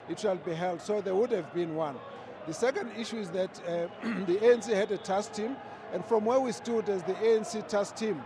it shall be held. So there would have been one. The second issue is that the ANC had a task team, and from where we stood as the ANC task team,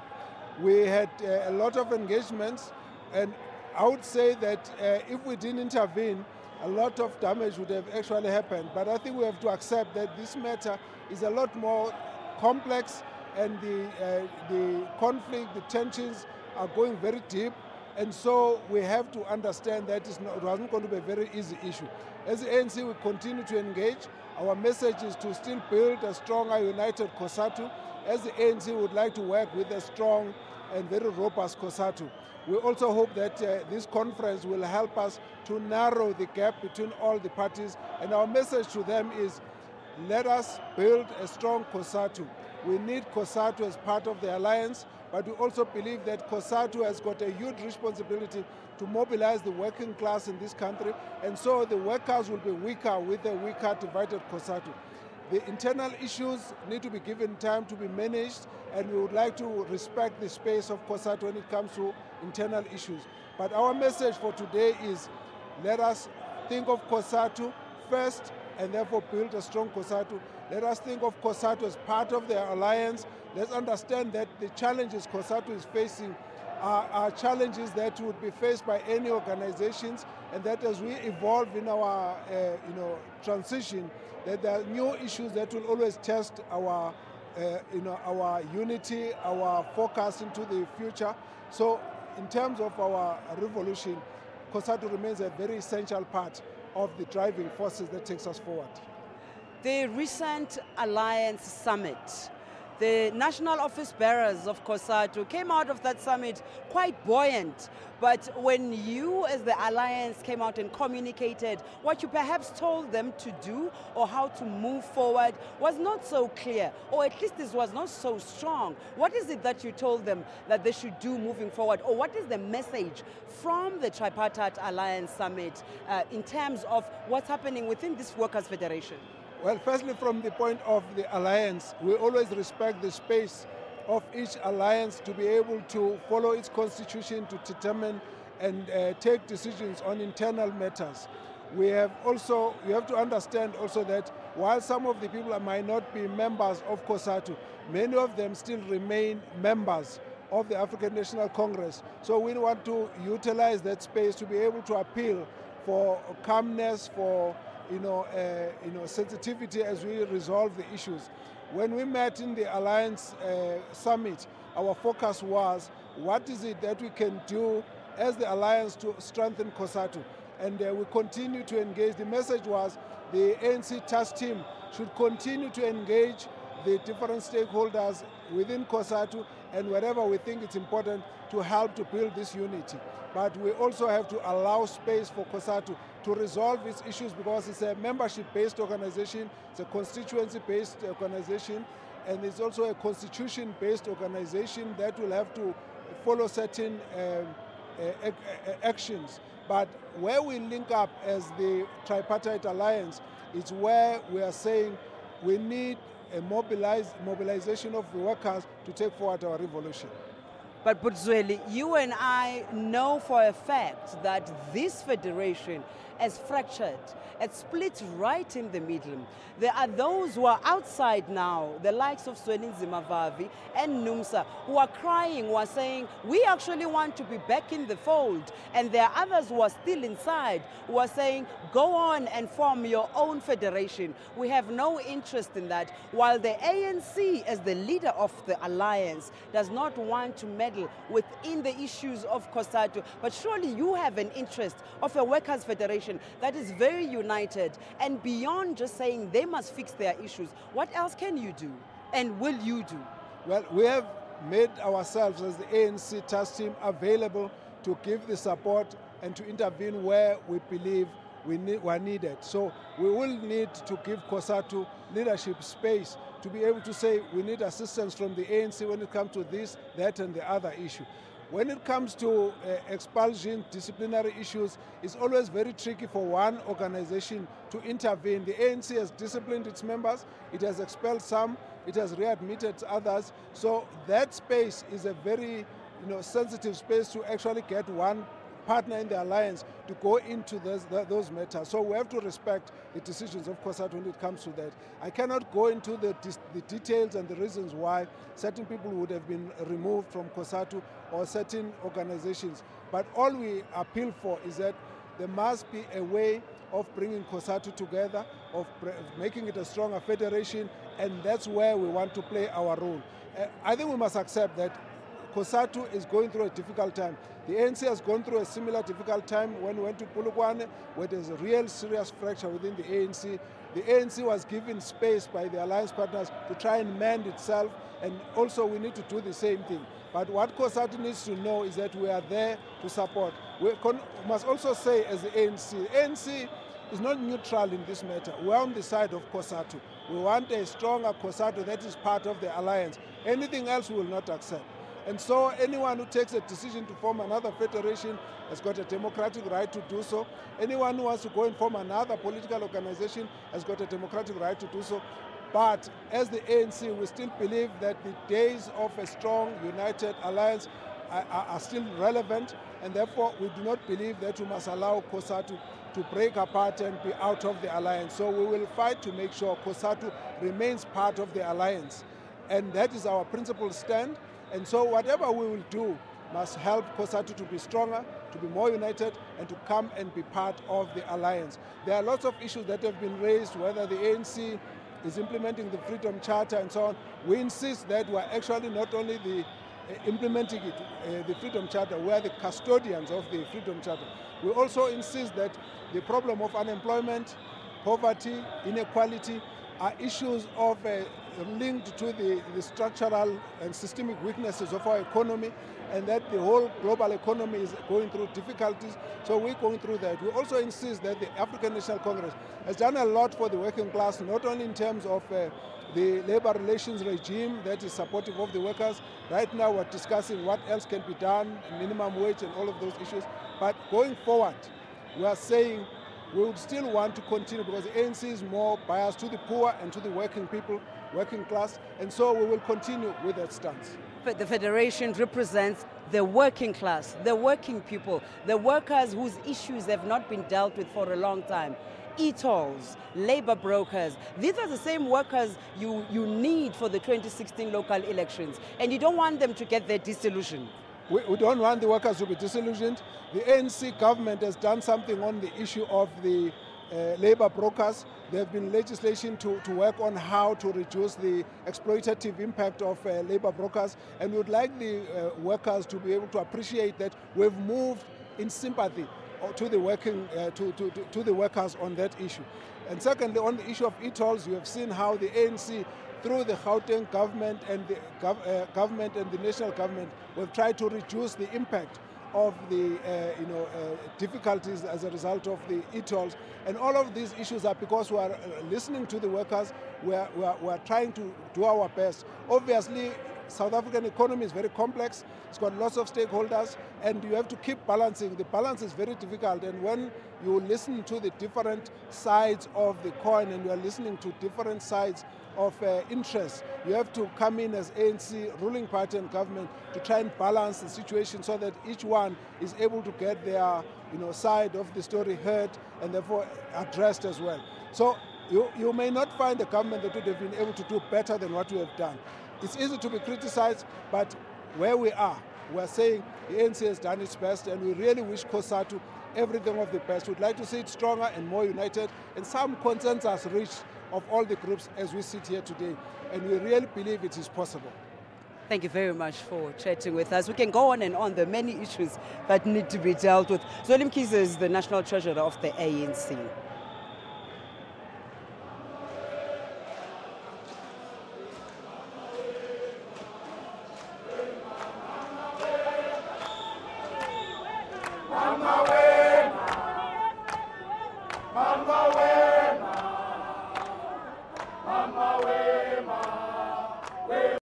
we had a lot of engagements, and I would say that if we didn't intervene, a lot of damage would have actually happened. But I think we have to accept that this matter is a lot more complex, and the conflict, the tensions are going very deep. And so we have to understand that it wasn't going to be a very easy issue. As the ANC, we continue to engage. Our message is to still build a stronger, united Cosatu. As the ANC, we would like to work with a strong and very robust Cosatu. We also hope that this conference will help us to narrow the gap between all the parties. And our message to them is, let us build a strong Cosatu. We need Cosatu as part of the alliance, but we also believe that Cosatu has got a huge responsibility to mobilize the working class in this country, and so the workers will be weaker with a weaker, divided Cosatu. The internal issues need to be given time to be managed, and we would like to respect the space of Cosatu when it comes to internal issues. But our message for today is, let us think of Cosatu first, and therefore build a strong Cosatu. Let us think of Cosatu as part of the alliance. Let's understand that the challenges Cosatu is facing are challenges that would be faced by any organizations, and that as we evolve in our transition, that there are new issues that will always test our our unity, our focus into the future. So in terms of our revolution, Cosatu remains a very essential part of the driving forces that takes us forward. The recent Alliance Summit, the national office bearers of Cosatu came out of that summit quite buoyant. But when you as the Alliance came out and communicated, what you perhaps told them to do or how to move forward was not so clear, or at least this was not so strong. What is it that you told them that they should do moving forward? Or what is the message from the Tripartite Alliance Summit in terms of what's happening within this Workers' Federation? Well, firstly, from the point of the alliance, we always respect the space of each alliance to be able to follow its constitution to determine and take decisions on internal matters. You have to understand also that while some of the people might not be members of Cosatu, many of them still remain members of the African National Congress. So we want to utilize that space to be able to appeal for calmness, for sensitivity as we resolve the issues. When we met in the Alliance Summit, our focus was, what is it that we can do as the Alliance to strengthen Cosatu? And we continue to engage. The message was the ANC task team should continue to engage the different stakeholders within Cosatu and wherever we think it's important to help to build this unity. But we also have to allow space for Cosatu to resolve its issues, because it's a membership-based organization, it's a constituency-based organization, and it's also a constitution-based organization that will have to follow certain actions. But where we link up as the Tripartite Alliance is where we are saying we need a mobilization of the workers to take forward our revolution. But Zweli, you and I know for a fact that this federation is fractured. It's split right in the middle. There are those who are outside now, the likes of Zweli Mkhize and NUMSA, who are crying, who are saying, we actually want to be back in the fold. And there are others who are still inside, who are saying, go on and form your own federation. We have no interest in that. While the ANC, as the leader of the alliance, does not want to meddle within the issues of Cosatu, but surely you have an interest of a workers' federation that is very united, and beyond just saying they must fix their issues, what else can you do and will you do? Well, we have made ourselves as the ANC task team available to give the support and to intervene where we believe we are needed. So we will need to give Cosatu leadership space to be able to say we need assistance from the ANC when it comes to this, that, and the other issue. When it comes to expulsion, disciplinary issues, it's always very tricky for one organization to intervene. The ANC has disciplined its members, it has expelled some, it has readmitted others. So that space is a very sensitive space to actually get one partner in the alliance to go into those matters. So we have to respect the decisions of Cosatu when it comes to that. I cannot go into the details and the reasons why certain people would have been removed from Cosatu or certain organizations. But all we appeal for is that there must be a way of bringing Cosatu together, of making it a stronger federation, and that's where we want to play our role. I think we must accept that Cosatu is going through a difficult time. The ANC has gone through a similar difficult time when we went to Polokwane, where there's a real serious fracture within the ANC. The ANC was given space by the alliance partners to try and mend itself, and also we need to do the same thing. But what Cosatu needs to know is that we are there to support. We must also say, as the ANC is not neutral in this matter. We're on the side of Cosatu. We want a stronger Cosatu that is part of the alliance. Anything else we will not accept. And so anyone who takes a decision to form another federation has got a democratic right to do so. Anyone who wants to go and form another political organization has got a democratic right to do so. But as the ANC, we still believe that the days of a strong, united alliance are still relevant, and therefore we do not believe that we must allow Cosatu to break apart and be out of the alliance. So we will fight to make sure Cosatu remains part of the alliance. And that is our principal stand. And so whatever we will do must help Cosatu to be stronger, to be more united, and to come and be part of the alliance. There are lots of issues that have been raised, whether the ANC is implementing the Freedom Charter and so on. We insist that we're actually not only implementing it, the Freedom Charter, we're the custodians of the Freedom Charter. We also insist that the problem of unemployment, poverty, inequality are issues of linked to the structural and systemic weaknesses of our economy, and that the whole global economy is going through difficulties. So we're going through that. We also insist that the African National Congress has done a lot for the working class, not only in terms of the labor relations regime that is supportive of the workers. Right now we're discussing what else can be done, minimum wage and all of those issues. But going forward, we are saying we would still want to continue, because the ANC is more biased to the poor and to the working people, working class, and so we will continue with that stance. But the Federation represents the working class, the working people, the workers whose issues have not been dealt with for a long time. E-tolls, labor brokers, these are the same workers you need for the 2016 local elections, and you don't want them to get their disillusioned. We don't want the workers to be disillusioned. The ANC government has done something on the issue of the labor brokers. There have been legislation to work on how to reduce the exploitative impact of labor brokers, and we would like the workers to be able to appreciate that we've moved in sympathy to the to the workers on that issue. And secondly, on the issue of e-tolls, you have seen how the ANC, through the Gauteng government and the government and the national government, we've tried to reduce the impact of the difficulties as a result of the e-tolls. And all of these issues are because we are listening to the workers, we are trying to do our best. Obviously, South African economy is very complex, it's got lots of stakeholders, and you have to keep balancing. The balance is very difficult, and when you listen to the different sides of the coin and you are listening to different sides of interest, you have to come in as ANC, ruling party and government, to try and balance the situation so that each one is able to get their side of the story heard and therefore addressed as well. So you may not find a government that would have been able to do better than what we have done. It's easy to be criticized, but where we are saying the ANC has done its best, and we really wish Cosatu everything of the best. We'd like to see it stronger and more united, and some consensus reached of all the groups as we sit here today, and we really believe it is possible. Thank you very much for chatting with us. We can go on and on. There are many issues that need to be dealt with. Zweli Mkhize is the National Treasurer of the ANC. On my way.